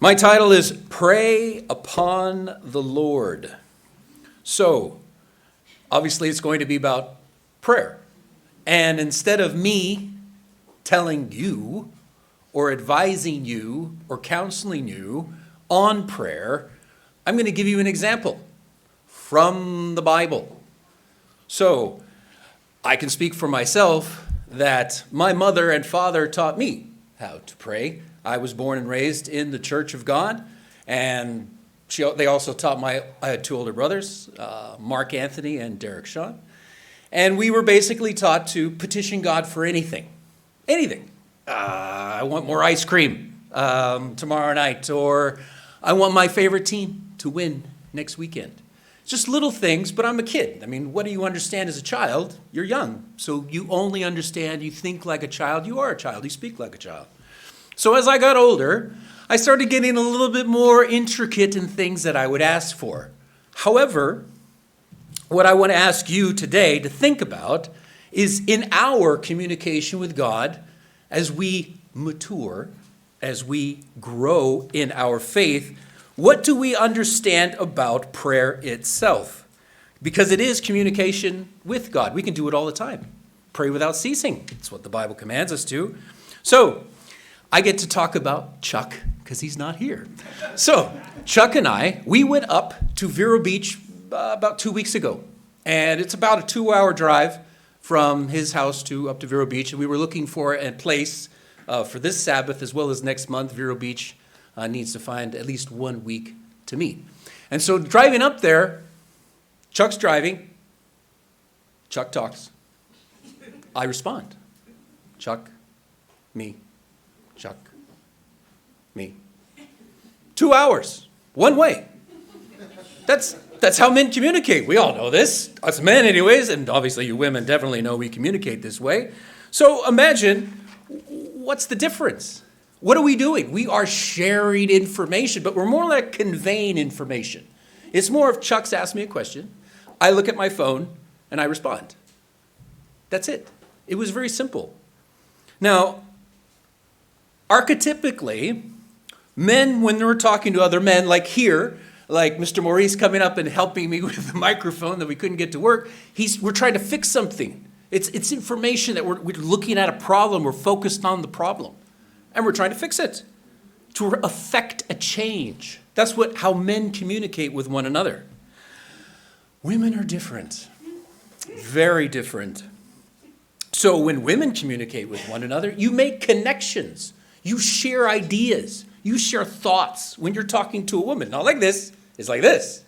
My title is Pray Upon the Lord. So, obviously it's going to be about prayer. And instead of me telling you or advising you or counseling you on prayer, I'm going to give you an example from the Bible. So, I can speak for myself that my mother and father taught me how to pray. I was born and raised in the Church of God, and they also taught I had two older brothers, Mark Anthony and Derek Sean, and we were basically taught to petition God for anything. Anything. I want more ice cream tomorrow night, or I want my favorite team to win next weekend. Just little things, but I'm a kid. I mean, what do you understand as a child? You're young, so you only understand, you think like a child, you are a child, you speak like a child. So as I got older, I started getting a little bit more intricate in things that I would ask for. However, what I want to ask you today to think about is in our communication with God, as we mature, as we grow in our faith, what do we understand about prayer itself? Because it is communication with God. We can do it all the time. Pray without ceasing. That's what the Bible commands us to. So, I get to talk about Chuck because he's not here. So, Chuck and we went up to Vero Beach about 2 weeks ago. And it's about a 2-hour drive from his house up to Vero Beach. And we were looking for a place for this Sabbath as well as next month. Vero Beach needs to find at least 1 week to meet. And so driving up there, Chuck's driving. Chuck talks. I respond. Chuck, me. Chuck, me. 2 hours, one way. That's how men communicate. We all know this. Us men anyways, and obviously you women definitely know we communicate this way. So imagine, what's the difference? What are we doing? We are sharing information, but we're more like conveying information. It's more of Chuck's asked me a question, I look at my phone, and I respond. That's it. It was very simple. Now, archetypically, men, when they're talking to other men, like here, like Mr. Maurice coming up and helping me with the microphone that we couldn't get to work, we're trying to fix something. It's information that we're looking at a problem, we're focused on the problem, and we're trying to fix it to affect a change. That's how men communicate with one another. Women are different, very different. So when women communicate with one another, you make connections. You share ideas. You share thoughts when you're talking to a woman. Not like this. It's like this.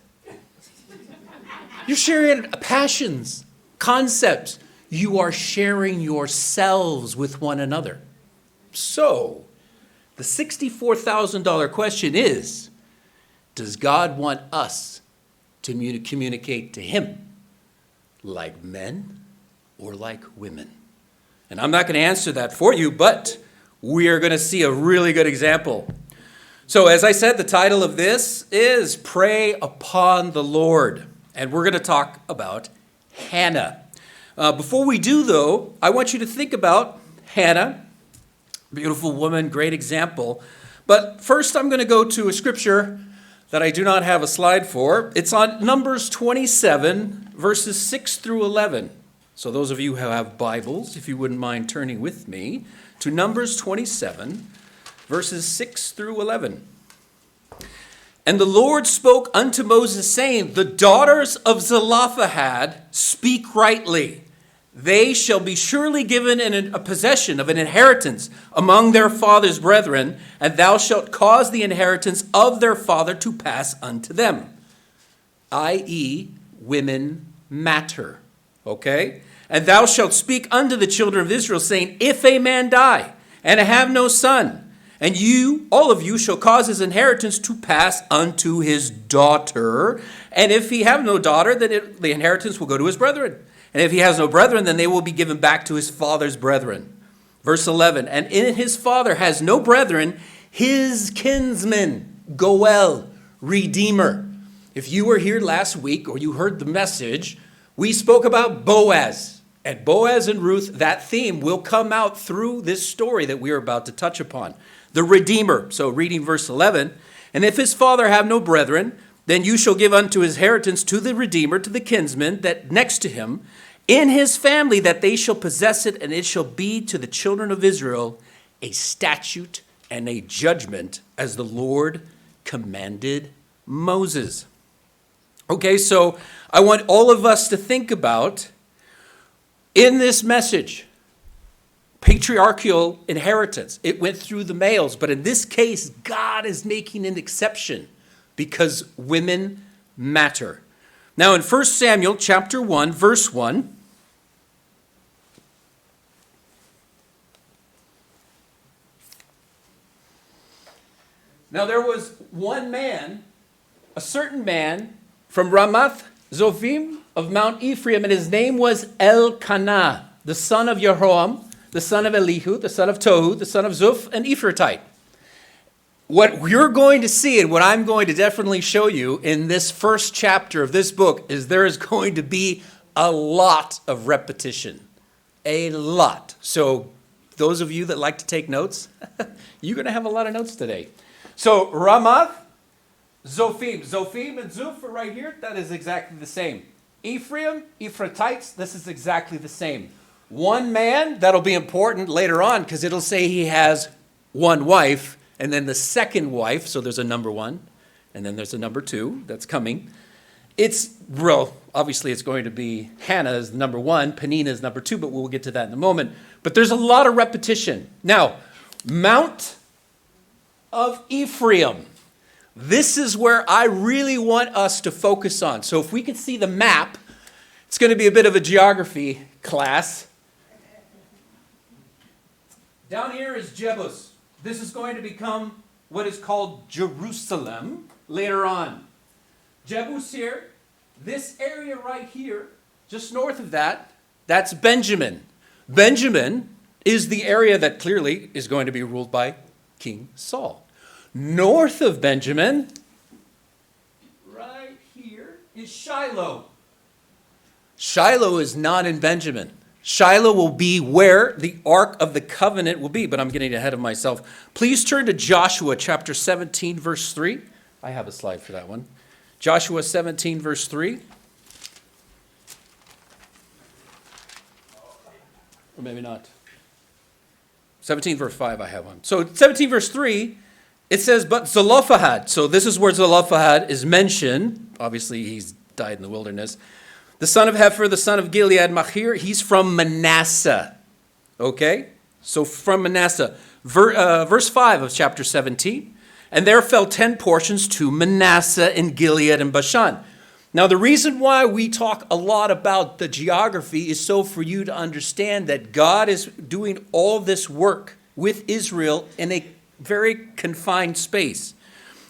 You're sharing passions, concepts. You are sharing yourselves with one another. So, the $64,000 question is, does God want us to communicate to him like men or like women? And I'm not going to answer that for you, but we are going to see a really good example. So as I said, the title of this is Pray Upon the Lord. And we're going to talk about Hannah. Before we do, though, I want you to think about Hannah. Beautiful woman, great example. But first I'm going to go to a scripture that I do not have a slide for. It's on Numbers 27, verses 6 through 11. So those of you who have Bibles, if you wouldn't mind turning with me to Numbers 27, verses 6 through 11. And the Lord spoke unto Moses, saying, the daughters of Zelophehad speak rightly. They shall be surely given a possession of an inheritance among their father's brethren, and thou shalt cause the inheritance of their father to pass unto them. I.e., women matter. Okay? And thou shalt speak unto the children of Israel, saying, if a man die, and have no son, and you, all of you, shall cause his inheritance to pass unto his daughter. And if he have no daughter, then the inheritance will go to his brethren. And if he has no brethren, then they will be given back to his father's brethren. Verse 11, and in his father has no brethren, his kinsman, Goel, redeemer. If you were here last week or you heard the message, we spoke about Boaz. And Boaz and Ruth, that theme will come out through this story that we are about to touch upon. The Redeemer. So reading verse 11, and if his father have no brethren, then you shall give unto his inheritance to the Redeemer, to the kinsman that next to him, in his family, that they shall possess it, and it shall be to the children of Israel a statute and a judgment, as the Lord commanded Moses. Okay, so I want all of us to think about, in this message, patriarchal inheritance. It went through the males, but in this case, God is making an exception because women matter. Now in 1 Samuel chapter 1, verse 1, now there was one man, a certain man from Ramath Zophim of Mount Ephraim, and his name was Elkanah, the son of Jeroham, the son of Elihu, the son of Tohu, the son of Zuph, an Ephrathite. What you're going to see and what I'm going to definitely show you in this first chapter of this book is there is going to be a lot of repetition. A lot. So those of you that like to take notes, you're going to have a lot of notes today. So Ramath, Zophim. Zophim and Zuph are right here. That is exactly the same. Ephraim, Ephrathites, this is exactly the same. One man, that'll be important later on because it'll say he has one wife. And then the second wife, so there's a number one, and then there's a number two that's coming. Obviously it's going to be Hannah is number one, Peninnah is number two, but we'll get to that in a moment. But there's a lot of repetition. Now, Mount of Ephraim. This is where I really want us to focus on. So if we can see the map, it's going to be a bit of a geography class. Down here is Jebus. This is going to become what is called Jerusalem later on. Jebus here, this area right here, just north of that, that's Benjamin. Benjamin is the area that clearly is going to be ruled by King Saul. North of Benjamin, right here, is Shiloh. Shiloh is not in Benjamin. Shiloh will be where the Ark of the Covenant will be, but I'm getting ahead of myself. Please turn to Joshua chapter 17, verse 3. I have a slide for that one. Joshua 17, verse 3. Or maybe not. 17, verse 5, I have one. So 17, verse 3, it says, but Zelophehad. So this is where Zelophehad is mentioned. Obviously, he's died in the wilderness. The son of Hefer, the son of Gilead, Machir, he's from Manasseh. Okay? So from Manasseh. Verse 5 of chapter 17. And there fell 10 portions to Manasseh in Gilead and Bashan. Now the reason why we talk a lot about the geography is so for you to understand that God is doing all this work with Israel in a very confined space.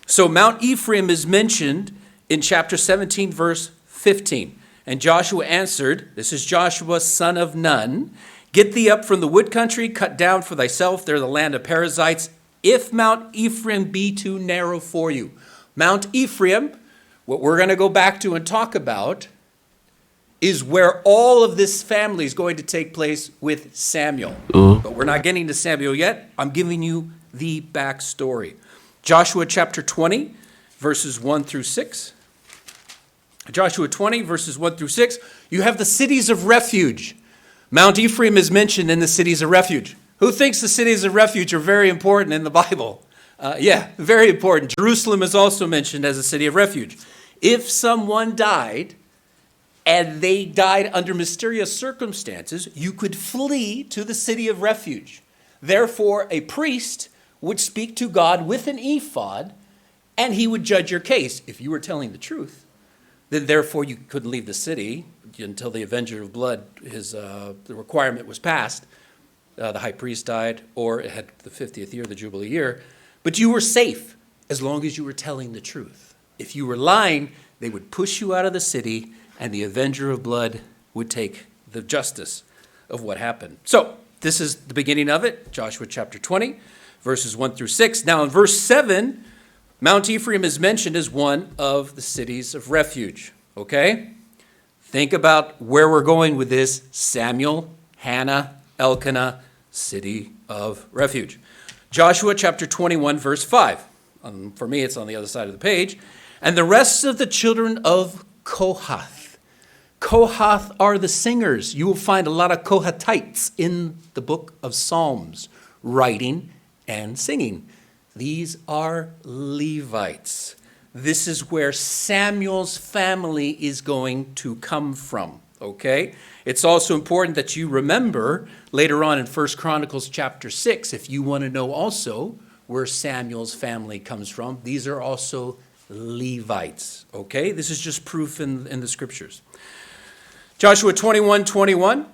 So Mount Ephraim is mentioned in chapter 17, verse 15. And Joshua answered, this is Joshua, son of Nun, get thee up from the wood country, cut down for thyself there the land of Perizzites, if Mount Ephraim be too narrow for you. Mount Ephraim, what we're going to go back to and talk about, is where all of this family is going to take place with Samuel. But we're not getting to Samuel yet. I'm giving you the backstory. Joshua chapter 20, verses 1 through 6. Joshua 20, verses 1 through 6, you have the cities of refuge. Mount Ephraim is mentioned in the cities of refuge. Who thinks the cities of refuge are very important in the Bible? Yeah, very important. Jerusalem is also mentioned as a city of refuge. If someone died, and they died under mysterious circumstances, you could flee to the city of refuge. Therefore, a priest would speak to God with an ephod, and he would judge your case. If you were telling the truth, then therefore you couldn't leave the city until the avenger of blood, the requirement was passed. The high priest died, or it had the 50th year, the Jubilee year. But you were safe as long as you were telling the truth. If you were lying, they would push you out of the city, and the avenger of blood would take the justice of what happened. So this is the beginning of it, Joshua chapter 20, verses 1 through 6. Now in verse 7, Mount Ephraim is mentioned as one of the cities of refuge, okay? Think about where we're going with this. Samuel, Hannah, Elkanah, city of refuge. Joshua chapter 21, verse 5. For me, it's on the other side of the page. And the rest of the children of Kohath. Kohath are the singers. You will find a lot of Kohathites in the book of Psalms, writing and singing. These are Levites. This is where Samuel's family is going to come from, okay? It's also important that you remember later on in 1 Chronicles chapter 6, if you want to know also where Samuel's family comes from, these are also Levites, okay? This is just proof in the scriptures. Joshua 21:21,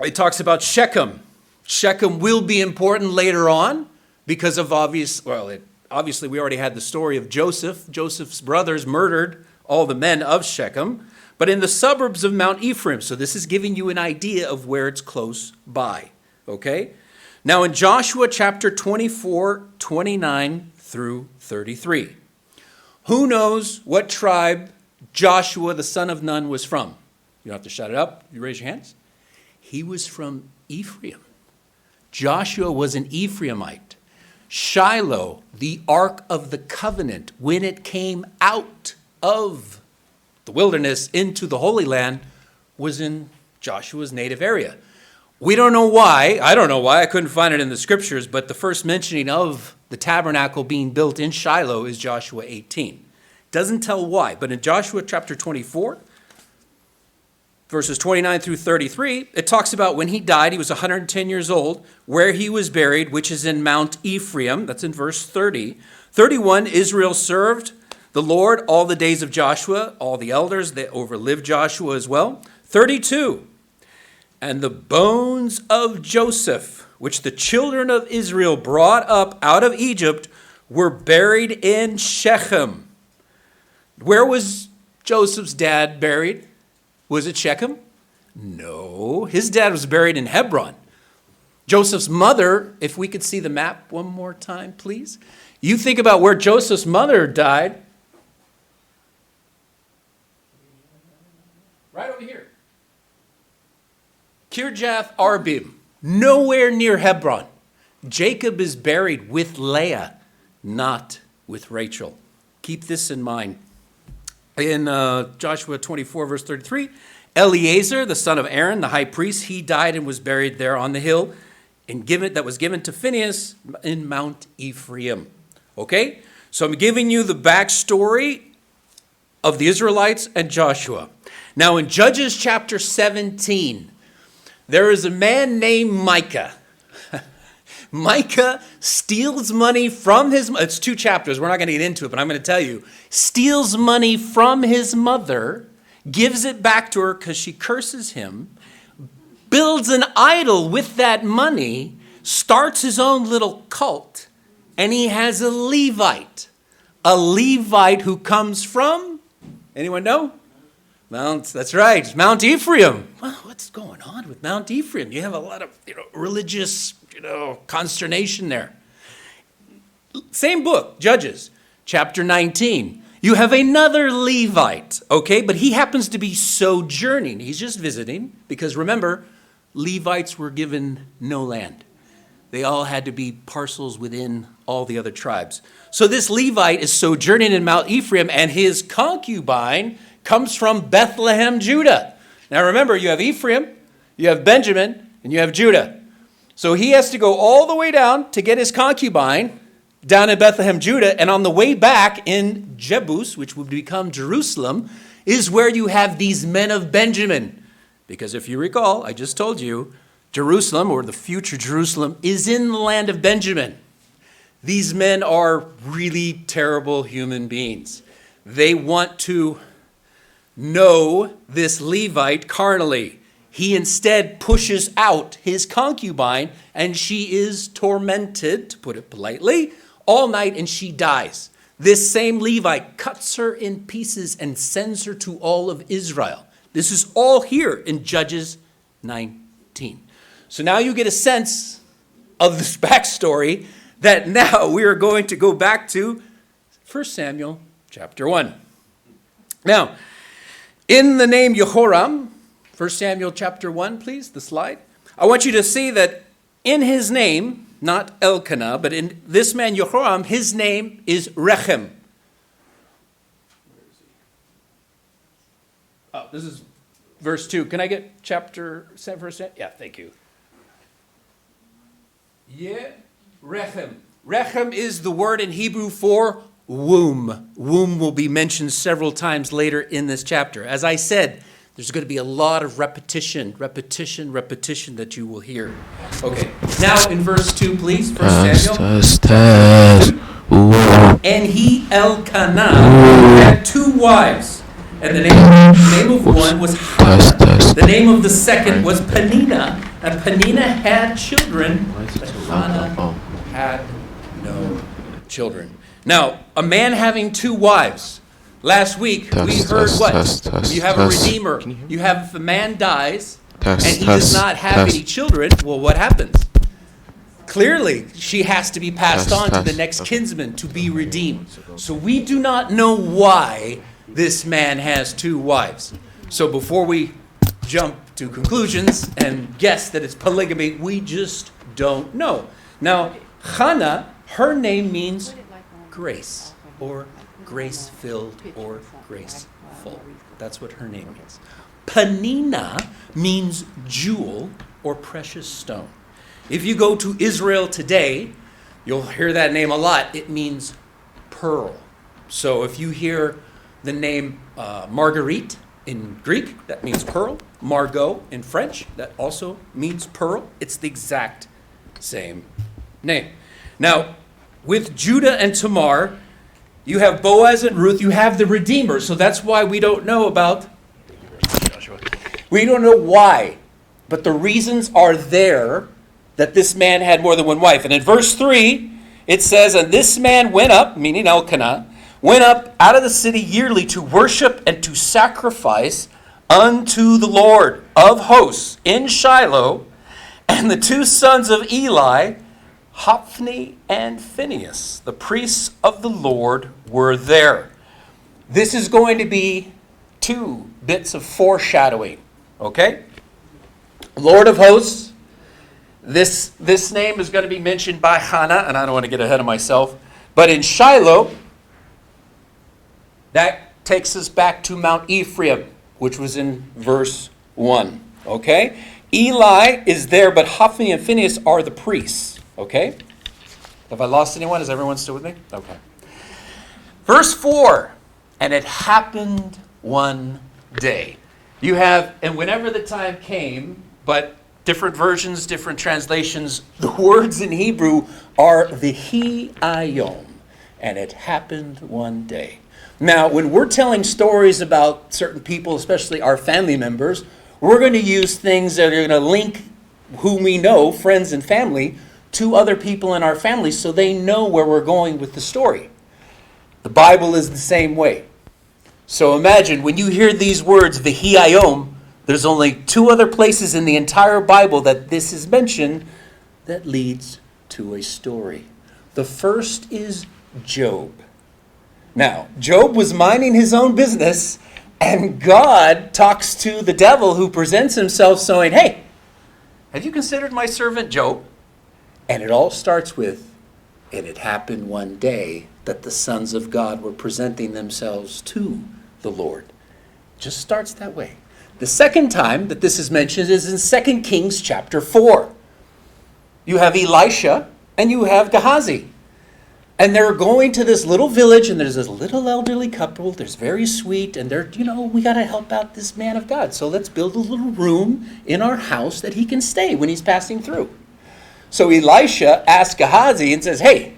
it talks about Shechem. Shechem will be important later on because of obviously we already had the story of Joseph. Joseph's brothers murdered all the men of Shechem, but in the suburbs of Mount Ephraim. So this is giving you an idea of where it's close by, okay? Now in Joshua chapter 24:29 through 33, who knows what tribe Joshua the son of Nun was from? You don't have to shout it up. You raise your hands. He was from Ephraim. Joshua was an Ephraimite. Shiloh, the Ark of the Covenant, when it came out of the wilderness into the Holy Land, was in Joshua's native area. We don't know why. I don't know why. I couldn't find it in the scriptures, but the first mentioning of the tabernacle being built in Shiloh is Joshua 18. Doesn't tell why, but in Joshua chapter 24, verses 29 through 33, it talks about when he died, he was 110 years old, where he was buried, which is in Mount Ephraim. That's in verse 30. 31, Israel served the Lord all the days of Joshua, all the elders, they overlived Joshua as well. 32, and the bones of Joseph, which the children of Israel brought up out of Egypt, were buried in Shechem. Where was Joseph's dad buried? Was it Shechem? No, his dad was buried in Hebron. Joseph's mother, if we could see the map one more time, please. You think about where Joseph's mother died. Right over here. Kirjath Arbim, nowhere near Hebron. Jacob is buried with Leah, not with Rachel. Keep this in mind. In Joshua 24, verse 33, Eleazar, the son of Aaron, the high priest, he died and was buried there on the hill that was given to Phinehas in Mount Ephraim. Okay? So I'm giving you the backstory of the Israelites and Joshua. Now in Judges chapter 17, there is a man named Micah. Micah steals money from it's 2 chapters. We're not going to get into it, but I'm going to tell you. Steals money from his mother, gives it back to her because she curses him, builds an idol with that money, starts his own little cult, and he has a Levite. A Levite who comes from, anyone know? That's right, Mount Ephraim. Well, what's going on with Mount Ephraim? You have a lot of religious consternation there. Same book, Judges, chapter 19. You have another Levite, okay? But he happens to be sojourning. He's just visiting because remember, Levites were given no land. They all had to be parcels within all the other tribes. So this Levite is sojourning in Mount Ephraim and his concubine comes from Bethlehem, Judah. Now remember, you have Ephraim, you have Benjamin, and you have Judah. So he has to go all the way down to get his concubine down in Bethlehem, Judah. And on the way back in Jebus, which would become Jerusalem, is where you have these men of Benjamin. Because if you recall, I just told you, Jerusalem, or the future Jerusalem, is in the land of Benjamin. These men are really terrible human beings. They want to know this Levite carnally. He instead pushes out his concubine, and she is tormented, to put it politely, all night, and she dies. This same Levite cuts her in pieces and sends her to all of Israel. This is all here in Judges 19. So now you get a sense of this backstory that now we are going to go back to 1 Samuel chapter 1. Now, In the name Jehoram, 1 Samuel chapter 1, please, the slide. I want you to see that in his name, not Elkanah, but in this man Jehoram, his name is Rechem. Oh, this is verse 2. Can I get verse? Yeah, thank you. Yeah, Rechem. Rechem is the word in Hebrew for womb. Womb will be mentioned several times later in this chapter. As I said, there's going to be a lot of repetition that you will hear. Okay, now in verse 2, please, 1 Samuel. And he, Elkanah, had 2 wives. And the name of one was Hannah. The name of the second was Peninnah. And Peninnah had children, but Hannah had no children. Now, a man having 2 wives. Last week, we heard what? You have a redeemer. You have, if a man dies, and he does not have any children, well, what happens? Clearly, she has to be passed on to the next kinsman to be redeemed. So we do not know why this man has 2 wives. So before we jump to conclusions and guess that it's polygamy, we just don't know. Now, Hannah, her name means grace, or grace-filled, or graceful. That's what her name means. Peninnah means jewel or precious stone. If you go to Israel today, you'll hear that name a lot. It means pearl. So if you hear the name Marguerite in Greek, that means pearl. Margot in French, that also means pearl. It's the exact same name. Now, with Judah and Tamar, you have Boaz and Ruth, you have the Redeemer. So that's why we don't know about, we don't know why, but the reasons are there that this man had more than one wife. And in verse 3, it says, and this man went up, meaning Elkanah, went up out of the city yearly to worship and to sacrifice unto the Lord of hosts in Shiloh, and the 2 sons of Eli, Hophni and Phinehas, the priests of the Lord, were there. This is going to be 2 bits of foreshadowing, okay? Lord of hosts, this name is going to be mentioned by Hannah, and I don't want to get ahead of myself, but in Shiloh, that takes us back to Mount Ephraim, which was in verse 1, okay? Eli is there, but Hophni and Phinehas are the priests, okay? Have I lost anyone? Is everyone still with me? Okay. Verse 4, and it happened one day. You have, and whenever the time came, but different versions, different translations, the words in Hebrew are Vihi Ayom, and it happened one day. Now, when we're telling stories about certain people, especially our family members, we're going to use things that are going to link who we know, friends and family, to other people in our family so they know where we're going with the story. The Bible is the same way. So imagine when you hear these words, Vihi Ayom, there's only 2 other places in the entire Bible that this is mentioned that leads to a story. The first is Job. Now, Job was minding his own business, and God talks to the devil who presents himself saying, hey, have you considered my servant Job? And it all starts with, and it happened one day that the sons of God were presenting themselves to the Lord. Just starts that way. The second time that this is mentioned is in 2 Kings chapter 4. You have Elisha and you have Gehazi. And they're going to this little village, and there's this little elderly couple. They're very sweet, and they're, we got to help out this man of God. So let's build a little room in our house that he can stay when he's passing through. So Elisha asks Gehazi and says, hey,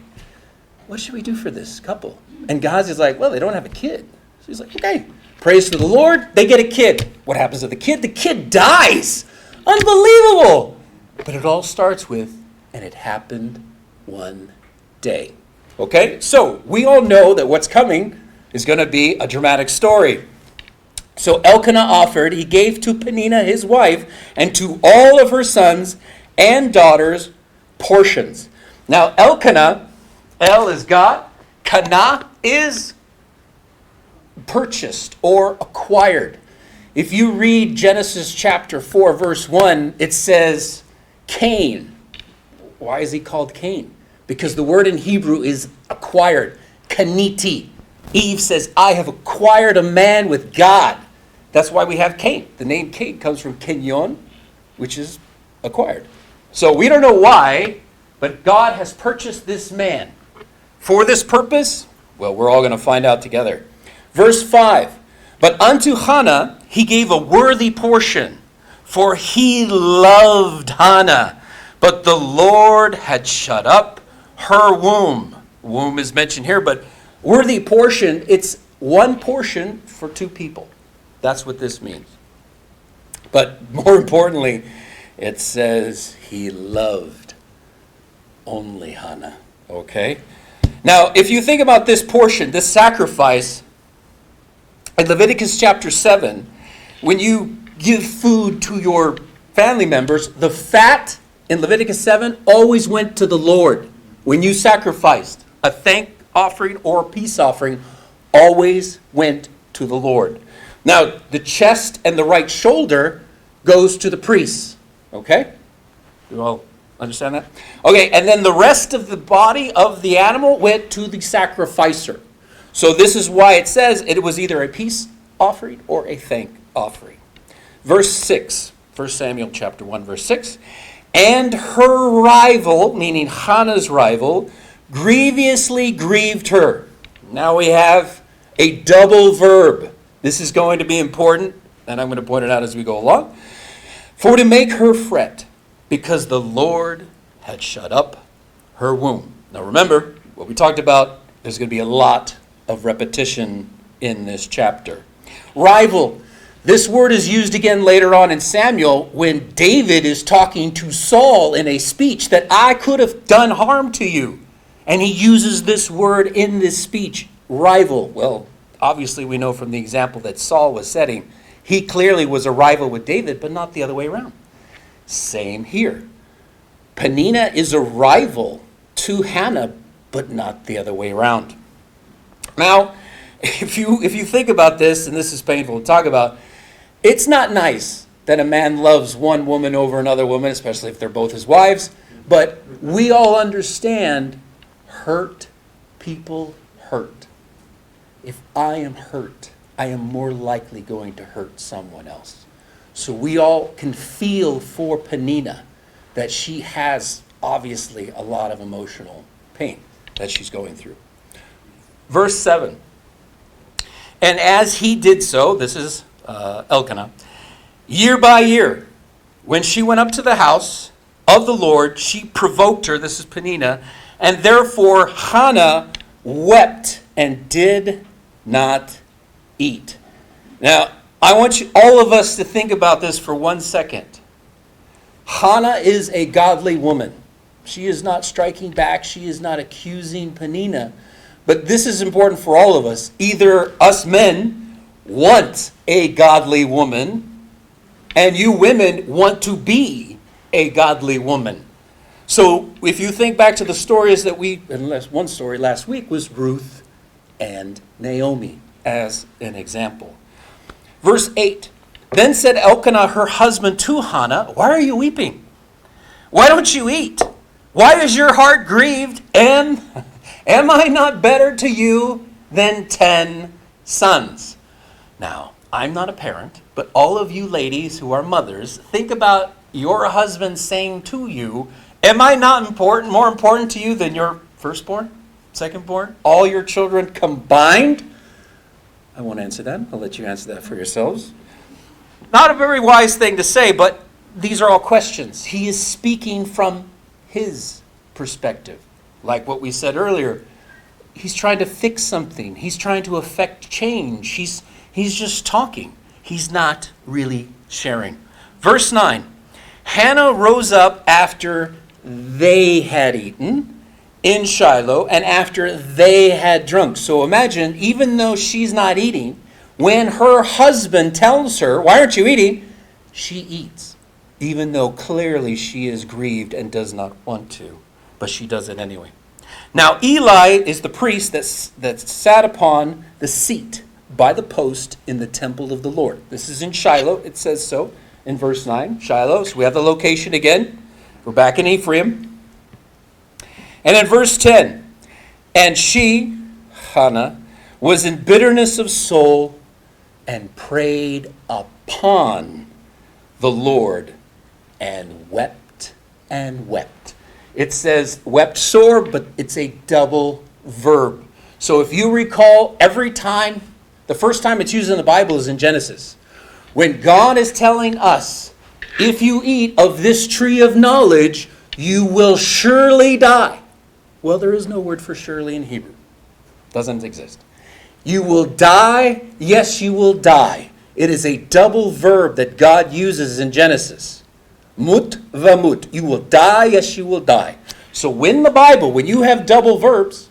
what should we do for this couple? And Gehazi's like, well, they don't have a kid. So he's like, okay, praise for the Lord. They get a kid. What happens to the kid? The kid dies. Unbelievable. But it all starts with, and it happened one day. Okay, so we all know that what's coming is going to be a dramatic story. So Elkanah offered, he gave to Peninnah his wife, and to all of her sons and daughters portions. Now Elkanah, El is God, Kana is purchased or acquired. If you read Genesis chapter 4, verse 1, it says Cain. Why is he called Cain? Because the word in Hebrew is acquired, kaniti. Eve says, I have acquired a man with God. That's why we have Cain. The name Cain comes from kenyon, which is acquired. So we don't know why, but God has purchased this man. For this purpose, well, we're all going to find out together. Verse 5, but unto Hannah he gave a worthy portion, for he loved Hannah, but the Lord had shut up her womb. Womb is mentioned here, but worthy portion, it's one portion for two people. That's what this means. But more importantly, it says he loved only Hannah. Okay? Now, if you think about this portion, this sacrifice, in Leviticus chapter 7, when you give food to your family members, the fat in Leviticus 7 always went to the Lord. When you sacrificed, a thank offering or a peace offering always went to the Lord. Now, the chest and the right shoulder goes to the priests. Okay? You all understand that? Okay, and then the rest of the body of the animal went to the sacrificer. So this is why it says it was either a peace offering or a thank offering. Verse 6, 1 Samuel chapter 1, verse 6. And her rival, meaning Hannah's rival, grievously grieved her. Now we have a double verb. This is going to be important, and I'm going to point it out as we go along. For to make her fret, because the Lord had shut up her womb. Now remember, what we talked about, there's going to be a lot of repetition in this chapter. Rival. This word is used again later on in Samuel when David is talking to Saul in a speech that I could have done harm to you. And he uses this word in this speech, rival. Well, obviously we know from the example that Saul was setting, he clearly was a rival with David, but not the other way around. Same here. Peninnah is a rival to Hannah, but not the other way around. Now, if you think about this, and this is painful to talk about, it's not nice that a man loves one woman over another woman, especially if they're both his wives, but we all understand hurt people hurt. If I am hurt, I am more likely going to hurt someone else. So we all can feel for Peninnah that she has obviously a lot of emotional pain that she's going through. Verse 7. And as he did so, this is Elkanah, year by year, when she went up to the house of the Lord, she provoked her, this is Peninnah, and therefore Hannah wept and did not eat. Now, I want all of us to think about this for 1 second. Hannah is a godly woman. She is not striking back. She is not accusing Peninnah. But this is important for all of us. Either us men want a godly woman, and you women want to be a godly woman. So if you think back to the stories that one story last week was Ruth and Naomi as an example. Verse 8, then said Elkanah her husband to Hannah, why are you weeping? Why don't you eat? Why is your heart grieved? And am I not better to you than 10 sons? Now, I'm not a parent, but all of you ladies who are mothers, think about your husband saying to you, am I not more important to you than your firstborn, secondborn, all your children combined? I won't answer that. I'll let you answer that for yourselves. Not a very wise thing to say, but these are all questions. He is speaking from his perspective. Like what we said earlier, he's trying to fix something. He's trying to affect change. He's just talking. He's not really sharing. Verse 9, Hannah rose up after they had eaten in Shiloh and after they had drunk. So imagine, even though she's not eating, when her husband tells her, why aren't you eating? She eats, even though clearly she is grieved and does not want to, but she does it anyway. Now Eli is the priest that sat upon the seat by the post in the temple of the Lord. This is in Shiloh. It says so in verse 9. Shiloh. So we have the location again. We're back in Ephraim. And in verse 10, and she, Hannah, was in bitterness of soul and prayed upon the Lord and wept and wept. It says wept sore, but it's a double verb. So if you recall, every time, the first time it's used in the Bible is in Genesis. When God is telling us, if you eat of this tree of knowledge, you will surely die. Well, there is no word for surely in Hebrew. Doesn't exist. You will die, yes, you will die. It is a double verb that God uses in Genesis. Mut vamut. You will die, yes, you will die. So in the Bible, when you have double verbs,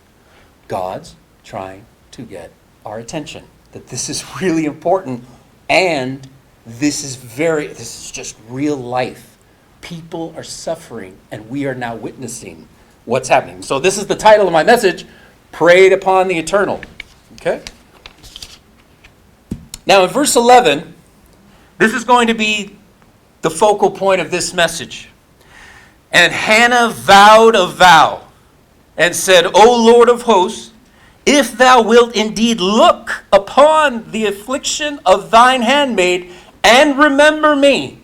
God's trying to get our attention. That this is really important, and this is just real life. People are suffering, and we are now witnessing what's happening. So this is the title of my message, Prayed Upon the Eternal. Okay? Now in verse 11, this is going to be the focal point of this message. And Hannah vowed a vow and said, O Lord of hosts, if thou wilt indeed look upon the affliction of thine handmaid, and remember me,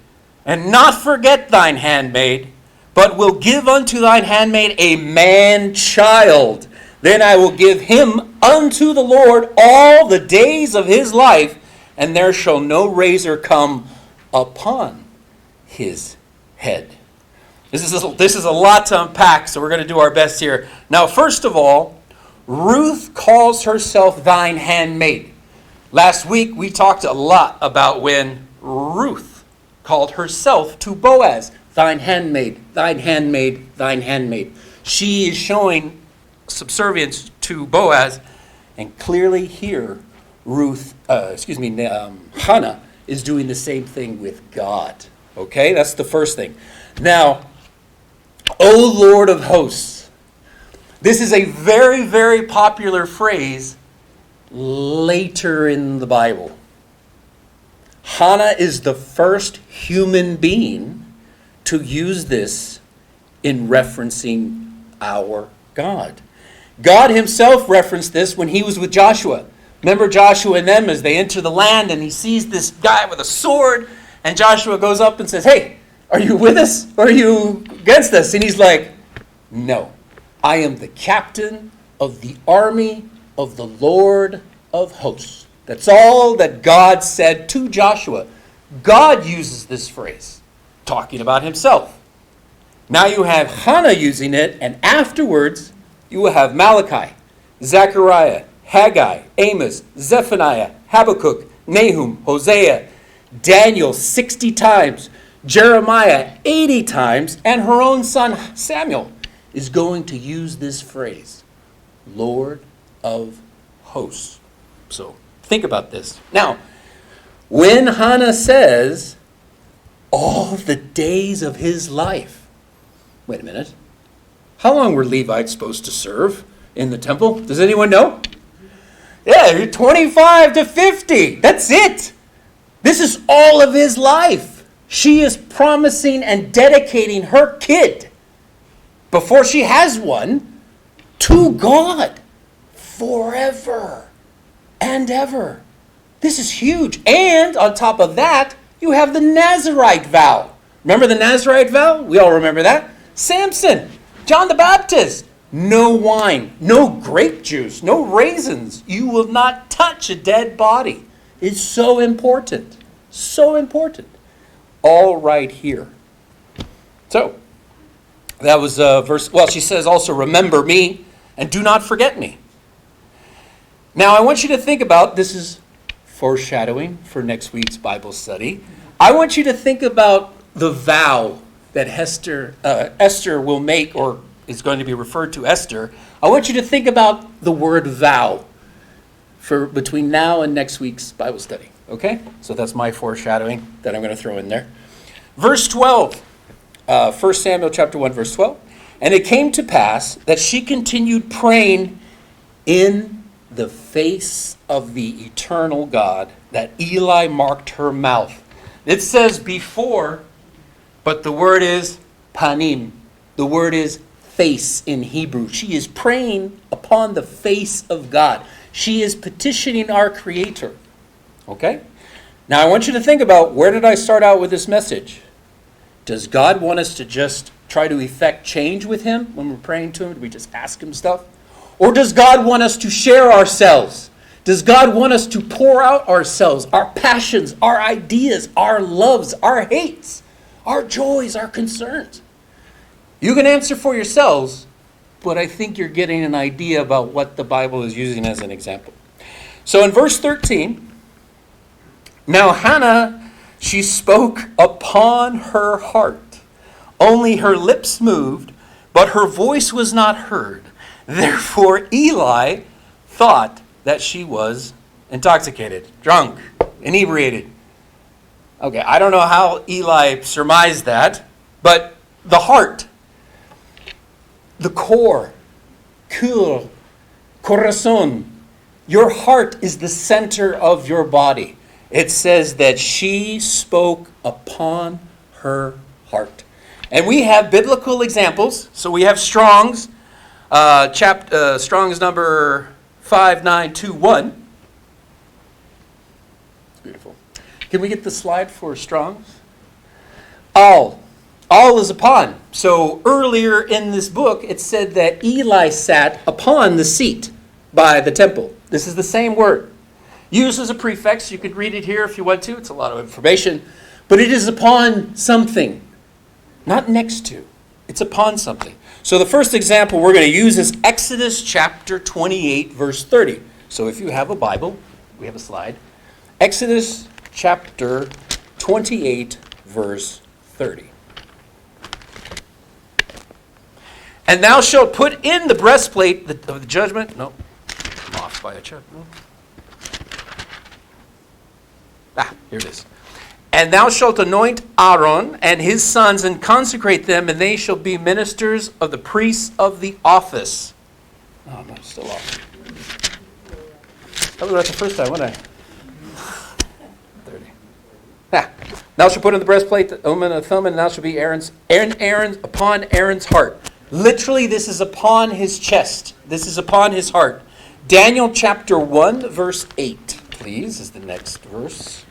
and not forget thine handmaid, but will give unto thine handmaid a man-child, then I will give him unto the Lord all the days of his life, and there shall no razor come upon his head. This is a lot to unpack, so we're going to do our best here. Now, first of all, Ruth calls herself thine handmaid. Last week, we talked a lot about when Ruth called herself to Boaz, thine handmaid, thine handmaid, thine handmaid. She is showing subservience to Boaz, and clearly here, Hannah is doing the same thing with God. Okay, that's the first thing. Now, O Lord of hosts. This is a very, very popular phrase later in the Bible. Hannah is the first human being to use this in referencing our God. God himself referenced this when he was with Joshua. Remember Joshua and them as they enter the land, and he sees this guy with a sword, and Joshua goes up and says, hey, are you with us or are you against us? And he's like, no, I am the captain of the army of the Lord of hosts. That's all that God said to Joshua. God uses this phrase, talking about himself. Now you have Hannah using it, and afterwards you will have Malachi, Zechariah, Haggai, Amos, Zephaniah, Habakkuk, Nahum, Hosea, Daniel 60 times, Jeremiah 80 times, and her own son Samuel is going to use this phrase, Lord of hosts. So think about this. Now, when Hannah says, all the days of his life, wait a minute, how long were Levites supposed to serve in the temple? Does anyone know? Yeah, 25 to 50. That's it. This is all of his life. She is promising and dedicating her kid, before she has one, to God forever and ever. This is huge. And on top of that, you have the Nazirite vow. Remember the Nazirite vow? We all remember that. Samson, John the Baptist. No wine, no grape juice, no raisins. You will not touch a dead body. It's so important. So important. All right here. So, that was verse. Well, she says also, remember me and do not forget me. Now, I want you to think about, this is foreshadowing for next week's Bible study. I want you to think about the vow that Esther will make, or is going to be referred to Esther. I want you to think about the word vow for between now and next week's Bible study. Okay? So that's my foreshadowing that I'm going to throw in there. Verse 12. 1 Samuel chapter 1, verse 12. And it came to pass that she continued praying in the face of the eternal God, that Eli marked her mouth. It says before, but the word is panim. The word is face in Hebrew. She is praying upon the face of God. She is petitioning our Creator. Okay? Now I want you to think about, where did I start out with this message? Does God want us to just try to effect change with Him when we're praying to Him? Do we just ask Him stuff? Or does God want us to share ourselves? Does God want us to pour out ourselves, our passions, our ideas, our loves, our hates, our joys, our concerns? You can answer for yourselves, but I think you're getting an idea about what the Bible is using as an example. So in verse 13, now Hannah, she spoke upon her heart. Only her lips moved, but her voice was not heard. Therefore Eli thought that she was intoxicated, drunk, inebriated. Okay, I don't know how Eli surmised that, but the heart, the core, cœur, corazón, your heart is the center of your body. It says that she spoke upon her heart. And we have biblical examples. So we have Strong's, Strong's number 5921. It's beautiful. Can we get the slide for Strong's? All is upon. So earlier in this book, it said that Eli sat upon the seat by the temple. This is the same word. Used as a prefix. You could read it here if you want to. It's a lot of information. But it is upon something. Not next to. It's upon something. So the first example we're going to use is Exodus chapter 28, verse 30. So if you have a Bible, we have a slide. Exodus chapter 28, verse 30. And thou shalt put in the breastplate of the judgment. No, I'm off by a check. No. Here it is. And thou shalt anoint Aaron and his sons and consecrate them, and they shall be ministers of the priests of the office. Oh, I'm still off. I was right the first time, wasn't I? 30. Thou shalt put in the breastplate, the omen of thumb, and thou shalt be Aaron's upon Aaron's heart. Literally, this is upon his chest. This is upon his heart. Daniel chapter 1, verse 8, please, is the next verse.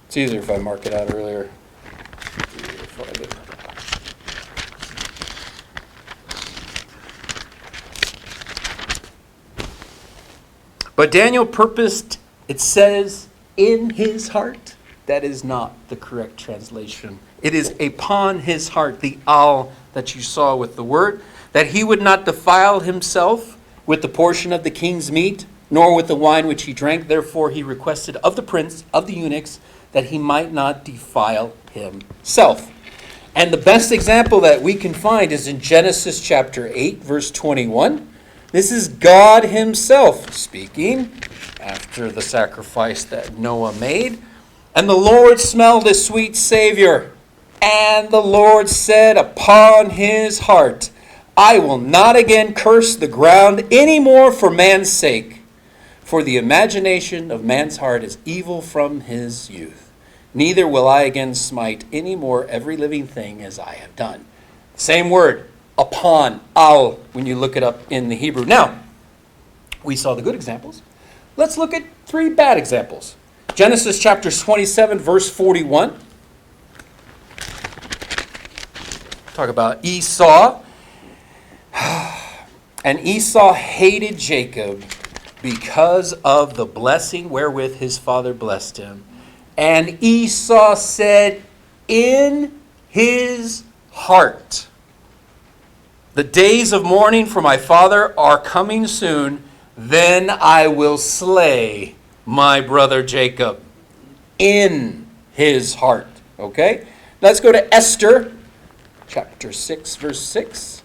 It's easier if I mark it out earlier. But Daniel purposed, it says, in his heart. That is not the correct translation. It is upon his heart, the al that you saw with the word, that he would not defile himself with the portion of the king's meat, nor with the wine which he drank. Therefore he requested of the prince, of the eunuchs, that he might not defile himself. And the best example that we can find is in Genesis chapter 8, verse 21. This is God himself speaking after the sacrifice that Noah made. And the Lord smelled a sweet Savior. And the Lord said upon his heart, I will not again curse the ground any more for man's sake. For the imagination of man's heart is evil from his youth. Neither will I again smite any more every living thing as I have done. Same word, upon, al, when you look it up in the Hebrew. Now, we saw the good examples. Let's look at 3 bad examples. Genesis chapter 27, verse 41. Talk about Esau. And Esau hated Jacob because of the blessing wherewith his father blessed him. And Esau said in his heart, the days of mourning for my father are coming soon, then I will slay my brother Jacob. In his heart. Okay? Let's go to Esther, chapter 6, verse 6.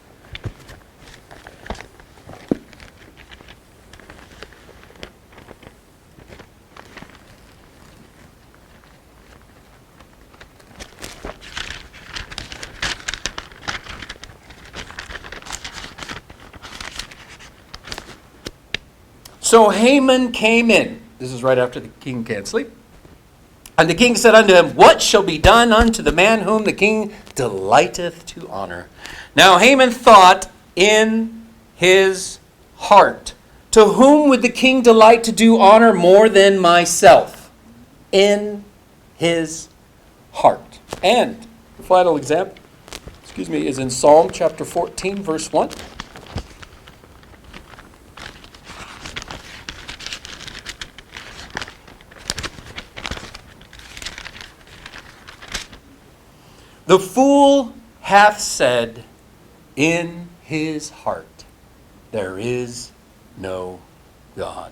So Haman came in. This is right after the king can't sleep. And the king said unto him, what shall be done unto the man whom the king delighteth to honor? Now Haman thought in his heart, to whom would the king delight to do honor more than myself? In his heart. And the final example, is in Psalm chapter 14, verse 1. The fool hath said in his heart, there is no God.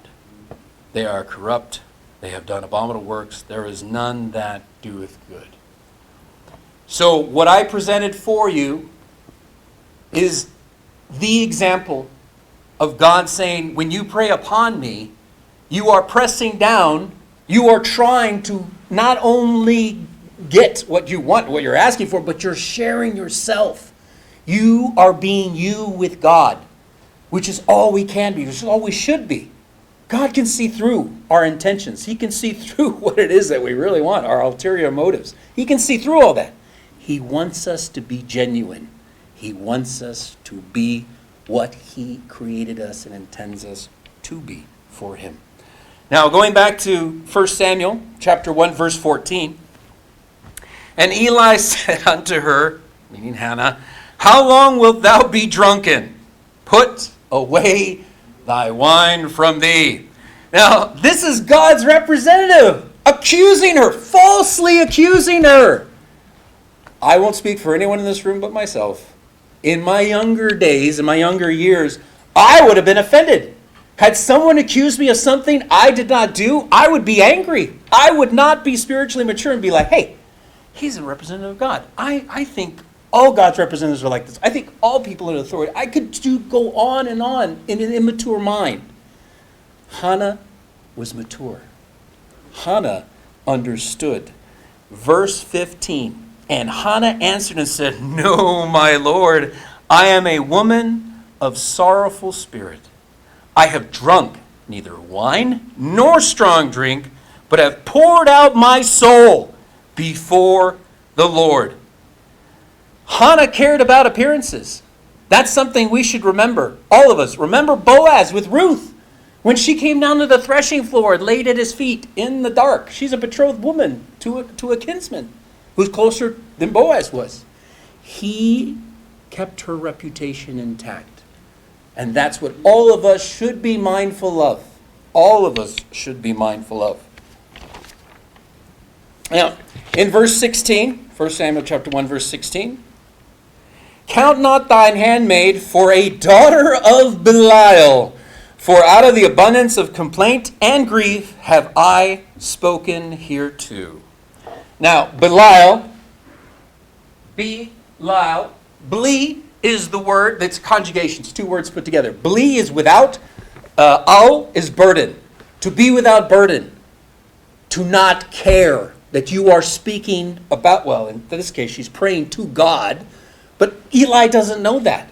They are corrupt. They have done abominable works. There is none that doeth good. So what I presented for you is the example of God saying, when you pray upon me, you are pressing down, you are trying to not only get what you want, what you're asking for, but you're sharing yourself. You are being you with God, which is all we can be, which is all we should be. God can see through our intentions. He can see through what it is that we really want, our ulterior motives. He can see through all that. He wants us to be genuine. He wants us to be what He created us and intends us to be for Him. Now, going back to 1 Samuel chapter 1, verse 14. And Eli said unto her, meaning Hannah, how long wilt thou be drunken? Put away thy wine from thee. Now, this is God's representative accusing her, falsely accusing her. I won't speak for anyone in this room but myself. In my younger days, in my younger years, I would have been offended. Had someone accused me of something I did not do, I would be angry. I would not be spiritually mature and be like, hey, he's a representative of God. I think all God's representatives are like this. I think all people in authority. I could go on in an immature mind. Hannah was mature. Hannah understood. Verse 15. And Hannah answered and said, no, my Lord, I am a woman of sorrowful spirit. I have drunk neither wine nor strong drink, but have poured out my soul before the Lord. Hannah cared about appearances. That's something we should remember. All of us. Remember Boaz with Ruth. When she came down to the threshing floor and laid at his feet in the dark. She's a betrothed woman to a kinsman who's closer than Boaz was. He kept her reputation intact. And that's what all of us should be mindful of. All of us should be mindful of. Now, in verse 16, 1 Samuel chapter 1, verse 16, count not thine handmaid for a daughter of Belial, for out of the abundance of complaint and grief have I spoken hereto. Now, Belial, Bli is the word that's conjugations, two words put together. Bli is without, al is burden. To be without burden. To not care that you are speaking about, well, in this case, she's praying to God, but Eli doesn't know that.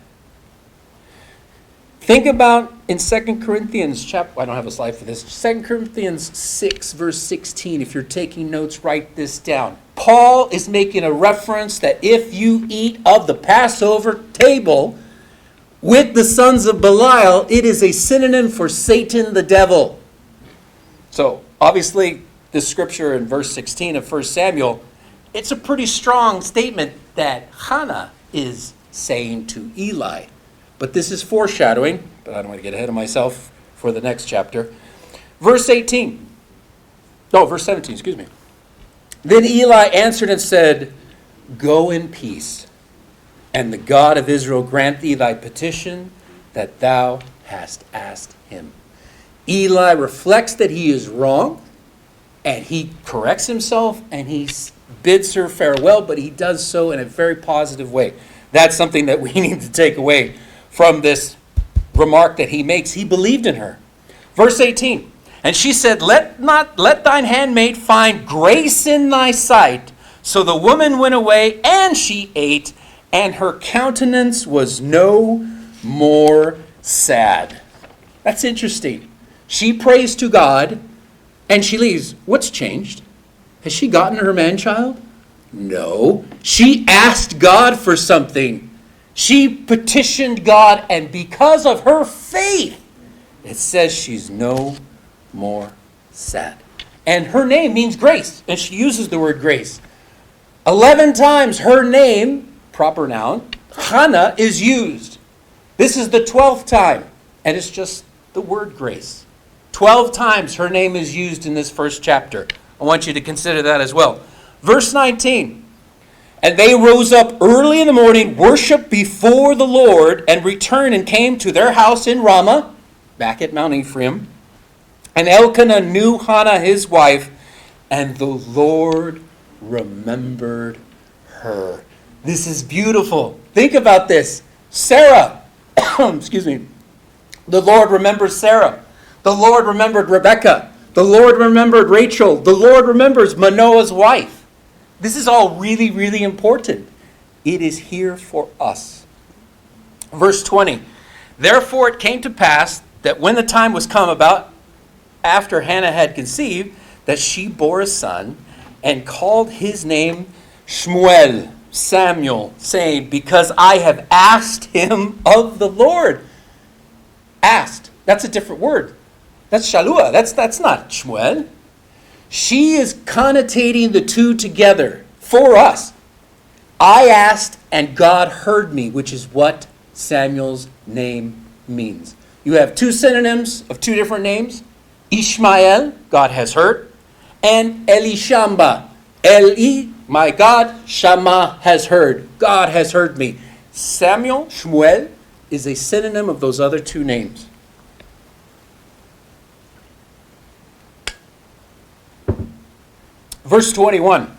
Think about in 2 Corinthians, I don't have a slide for this, 2 Corinthians 6, verse 16. If you're taking notes, write this down. Paul is making a reference that if you eat of the Passover table with the sons of Belial, it is a synonym for Satan the devil. So, obviously, this scripture in verse 16 of 1 Samuel, it's a pretty strong statement that Hannah is saying to Eli. But this is foreshadowing, but I don't want to get ahead of myself for the next chapter. Verse 17, excuse me. Then Eli answered and said, go in peace, and the God of Israel grant thee thy petition that thou hast asked him. Eli reflects that he is wrong, and he corrects himself, and he bids her farewell, but he does so in a very positive way. That's something that we need to take away from this remark that he makes. He believed in her. Verse 18, and she said, let thine handmaid find grace in thy sight. So the woman went away, and she ate, and her countenance was no more sad. That's interesting. She prays to God, and she leaves. What's changed? Has she gotten her man-child? No. She asked God for something. She petitioned God, and because of her faith, it says she's no more sad. And her name means grace, and she uses the word grace. 11 times her name, proper noun, Hannah, is used. This is the 12th time, and it's just the word grace. 12 times her name is used in this first chapter. I want you to consider that as well. Verse 19. And they rose up early in the morning, worshiped before the Lord, and returned and came to their house in Ramah, back at Mount Ephraim. And Elkanah knew Hannah his wife, and the Lord remembered her. This is beautiful. Think about this. Sarah, excuse me, the Lord remembers Sarah. The Lord remembered Rebekah. The Lord remembered Rachel. The Lord remembers Manoah's wife. This is all really, really important. It is here for us. Verse 20. Therefore it came to pass that when the time was come about after Hannah had conceived, that she bore a son and called his name Shmuel, Samuel, saying, because I have asked him of the Lord. Asked. That's a different word. That's Shalua. That's not Shmuel. She is connotating the two together for us. I asked and God heard me, which is what Samuel's name means. You have two synonyms of two different names. Ishmael, God has heard, and Elishamba, Eli, my God, Shama has heard. God has heard me. Samuel, Shmuel, is a synonym of those other two names. Verse 21.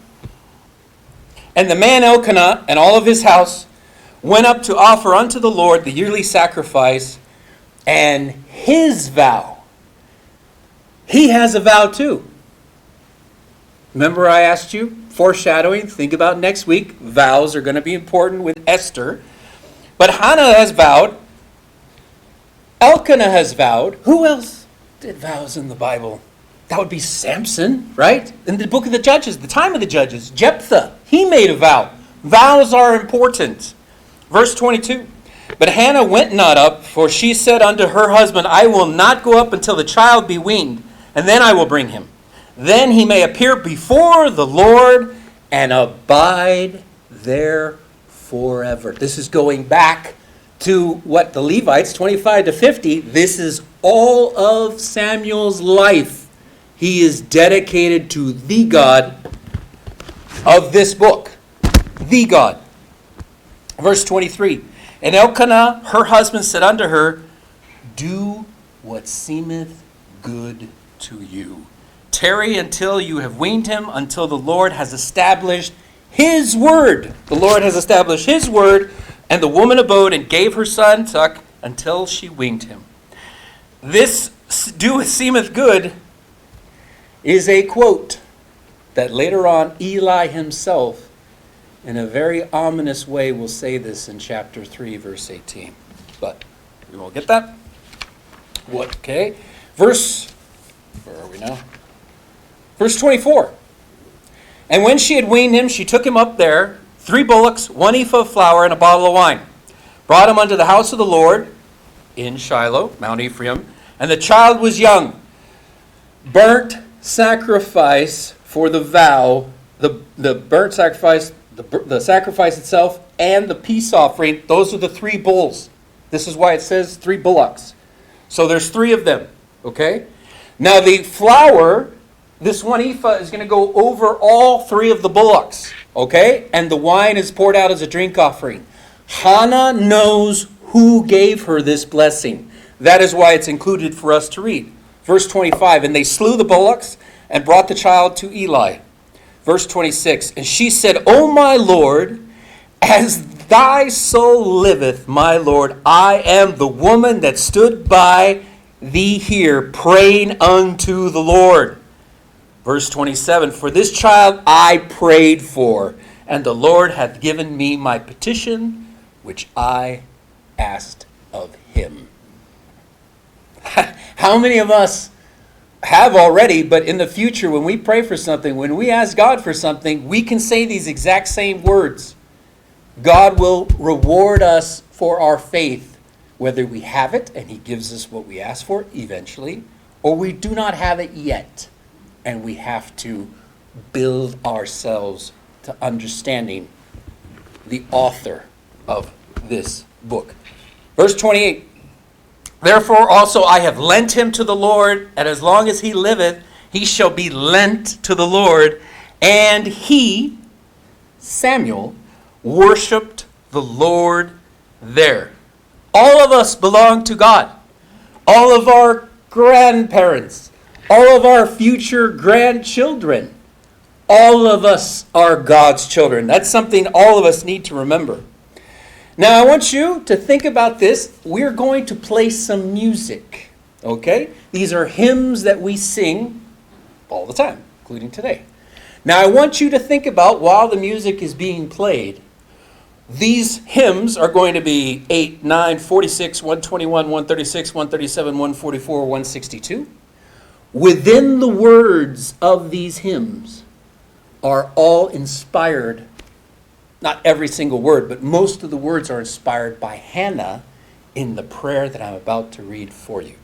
And the man Elkanah and all of his house went up to offer unto the Lord the yearly sacrifice and his vow. He has a vow too. Remember I asked you, foreshadowing, think about next week. Vows are going to be important with Esther. But Hannah has vowed. Elkanah has vowed. Who else did vows in the Bible? That would be Samson, right? In the book of the Judges, the time of the Judges. Jephthah, he made a vow. Vows are important. Verse 22. But Hannah went not up, for she said unto her husband, I will not go up until the child be weaned, and then I will bring him. Then he may appear before the Lord and abide there forever. This is going back to what the Levites, 25 to 50, this is all of Samuel's life. He is dedicated to the God of this book. The God. Verse 23. And Elkanah, her husband, said unto her, do what seemeth good to you. Tarry until you have weaned him, until the Lord has established his word. The Lord has established his word, and the woman abode and gave her son suck until she weaned him. This do what seemeth good is a quote that later on Eli himself, in a very ominous way, will say this in chapter 3, verse 18. But we won't get that. What? Okay. Where are we now? Verse 24. And when she had weaned him, she took him up there, 3 bullocks, 1 ephah of flour, and a bottle of wine. Brought him unto the house of the Lord in Shiloh, Mount Ephraim. And the child was young. Burnt sacrifice for the vow, the burnt sacrifice, the sacrifice itself, and the peace offering, those are the 3 bulls. This is why it says 3 bullocks. So there's 3 of them, okay? Now the flour, this 1 ephah is going to go over all 3 of the bullocks, okay? And the wine is poured out as a drink offering. Hannah knows who gave her this blessing. That is why it's included for us to read. Verse 25, and they slew the bullocks and brought the child to Eli. Verse 26, and she said, O my Lord, as thy soul liveth, my Lord, I am the woman that stood by thee here, praying unto the Lord. Verse 27, for this child I prayed for, and the Lord hath given me my petition, which I asked of him. How many of us have already, but in the future when we pray for something, when we ask God for something, we can say these exact same words. God will reward us for our faith, whether we have it and he gives us what we ask for eventually, or we do not have it yet, and we have to build ourselves to understanding the author of this book. Verse 28, therefore also I have lent him to the Lord, and as long as he liveth, he shall be lent to the Lord. And he, Samuel, worshipped the Lord there. All of us belong to God. All of our grandparents, all of our future grandchildren, all of us are God's children. That's something all of us need to remember. Now, I want you to think about this. We're going to play some music, okay? These are hymns that we sing all the time, including today. Now, I want you to think about, while the music is being played, these hymns are going to be 8, 9, 46, 121, 136, 137, 144, 162. Within the words of these hymns are all inspired. Not every single word, but most of the words are inspired by Hannah in the prayer that I'm about to read for you.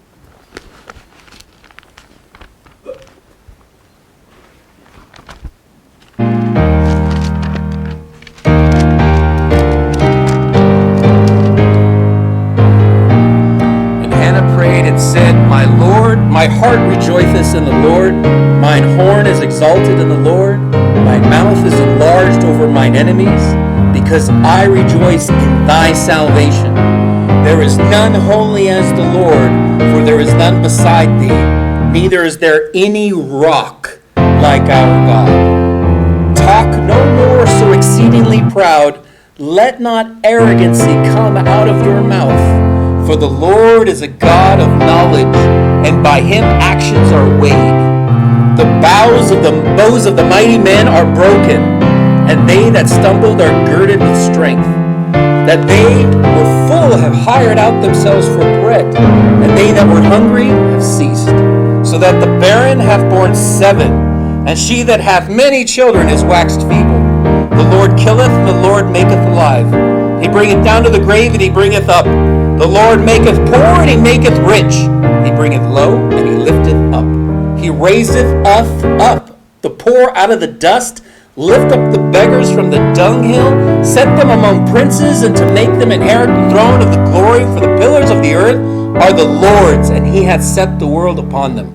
And Hannah prayed and said, my Lord, my heart rejoiceth in the Lord. Mine horn is exalted in the Lord. My mouth is enlarged over mine enemies, because I rejoice in thy salvation. There is none holy as the Lord, for there is none beside thee, neither is there any rock like our God. Talk no more so exceedingly proud, let not arrogancy come out of your mouth. For the Lord is a God of knowledge, and by him actions are weighed. The bows of the mighty men are broken, and they that stumbled are girded with strength. That they were full have hired out themselves for bread, and they that were hungry have ceased. So that the barren hath borne 7, and she that hath many children is waxed feeble. The Lord killeth, and the Lord maketh alive. He bringeth down to the grave, and he bringeth up. The Lord maketh poor, and he maketh rich. He bringeth low, and he lifteth up. He raiseth up the poor out of the dust, lift up the beggars from the dunghill, set them among princes, and to make them inherit the throne of the glory. For the pillars of the earth are the Lord's, and he hath set the world upon them.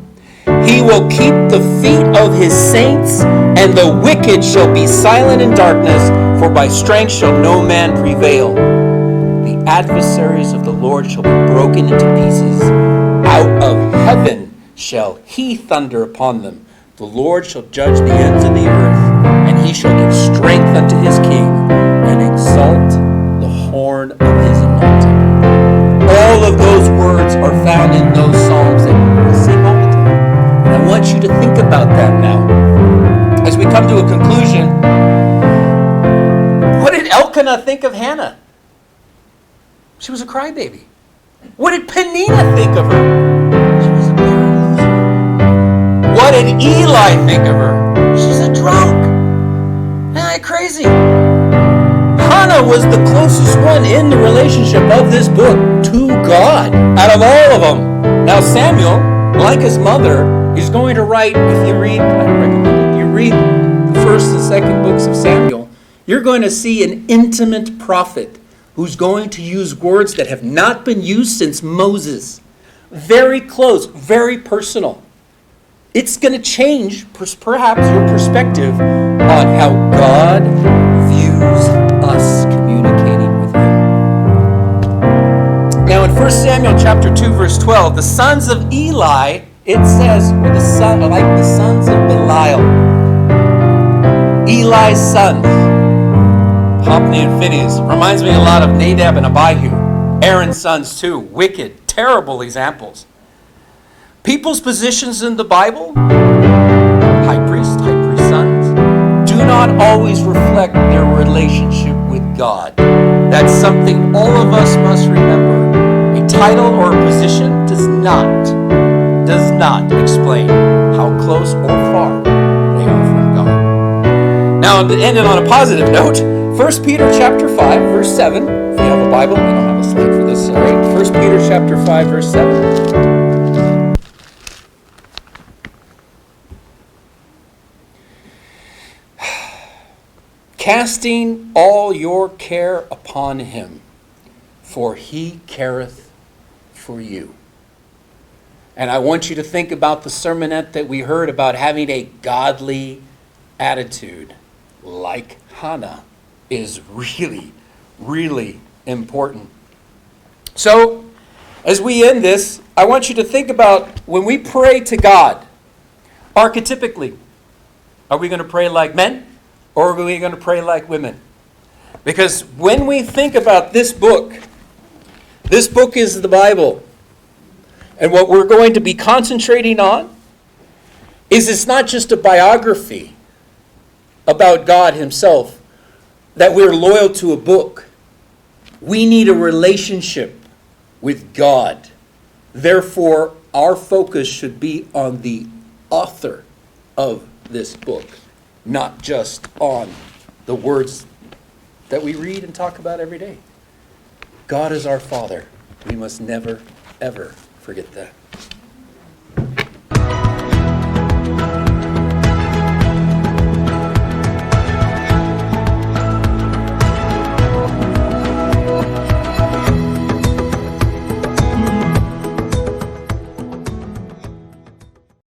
He will keep the feet of his saints, and the wicked shall be silent in darkness, for by strength shall no man prevail. The adversaries of the Lord shall be broken into pieces. Out of heaven shall he thunder upon them. The Lord shall judge the ends of the earth, and he shall give strength unto his king, and exalt the horn of his anointing. All of those words are found in those psalms that we sing all the time. And I want you to think about that now. As we come to a conclusion, what did Elkanah think of Hannah? She was a crybaby. What did Peninnah think of her? What did Eli think of her? She's a drunk. Isn't that crazy? Hannah was the closest one in the relationship of this book to God out of all of them. Now Samuel, like his mother, is going to write, if you read, I recommend it, you read the first and second books of Samuel, you're going to see an intimate prophet who's going to use words that have not been used since Moses. Very close, very personal. It's going to change, perhaps, your perspective on how God views us communicating with him. Now, in 1 Samuel chapter 2, verse 12, the sons of Eli, it says, were like the sons of Belial. Eli's sons, Hophni and Phinehas. Reminds me a lot of Nadab and Abihu. Aaron's sons, too. Wicked, terrible examples. People's positions in the Bible, high priest sons, do not always reflect their relationship with God. That's something all of us must remember. A title or a position does not explain how close or far they are from God. Now, to end it on a positive note, 1 Peter chapter 5, verse 7. If you have a Bible, I don't have a slide for this, sorry. 1 Peter chapter 5, verse 7. Casting all your care upon him, for he careth for you. And I want you to think about the sermonette that we heard about having a godly attitude, like Hannah, is really, really important. So, as we end this, I want you to think about when we pray to God, archetypically, are we going to pray like men or are we going to pray like women? Because when we think about this book is the Bible. And what we're going to be concentrating on is it's not just a biography about God himself, that we're loyal to a book. We need a relationship with God. Therefore, our focus should be on the author of this book, not just on the words that we read and talk about every day. God is our Father. We must never, ever forget that.